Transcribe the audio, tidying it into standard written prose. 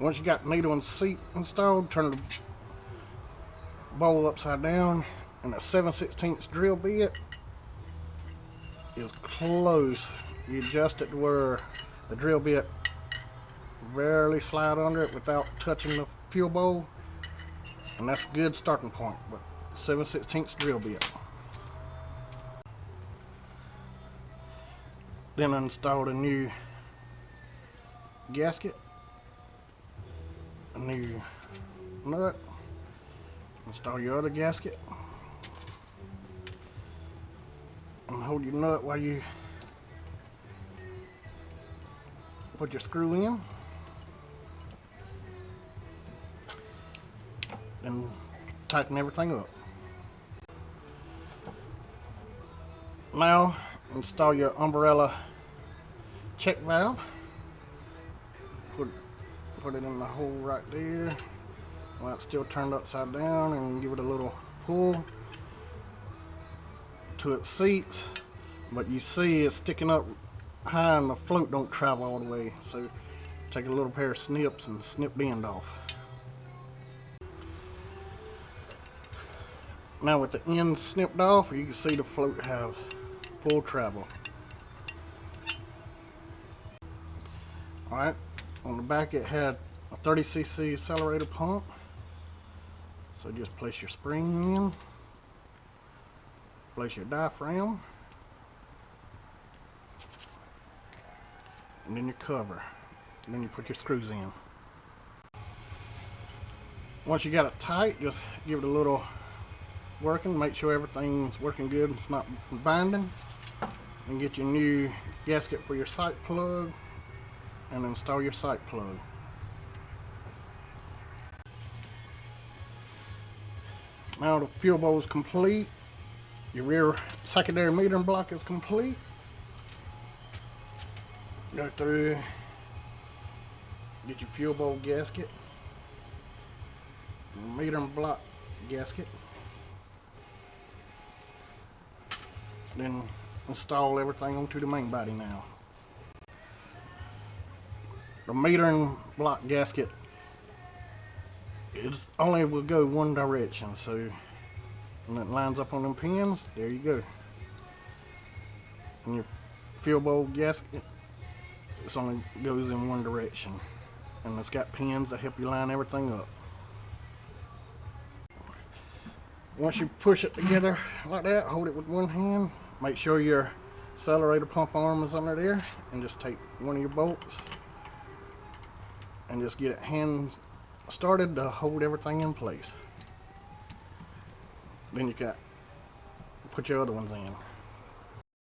Once you got the needle and seat installed, turn the bowl upside down, and a 7/16 drill bit is close. You adjust it to where the drill bit barely slide under it without touching the fuel bowl, and that's a good starting point. But 7/16 drill bit. Then install a new gasket, a new nut, install your other gasket, and hold your nut while you put your screw in. Then tighten everything up. Now install your umbrella check valve. Put it in the hole right there while it's still turned upside down, and give it a little pull to its seats. But you see it's sticking up high and the float don't travel all the way, so take a little pair of snips and snip the end off. Now with the end snipped off, you can see the float has full travel. Alright, on the back it had a 30cc accelerator pump, so just place your spring in, place your diaphragm, and then your cover, and then you put your screws in. Once you got it tight, just give it a little working, make sure everything's working good and it's not binding, and get your new gasket for your sight plug and install your sight plug. Now the fuel bowl is complete, your rear secondary metering block is complete. Go through, get your fuel bowl gasket, metering block gasket, then install everything onto the main body. Now the metering block gasket is only will go one direction, so when it lines up on them pins, there you go. And your fuel bowl gasket, it only goes in one direction, and it's got pins that help you line everything up. Once you push it together like that, hold it with one hand, make sure your accelerator pump arm is under there, and just take one of your bolts and just get it hand started to hold everything in place. Then you got put your other ones in.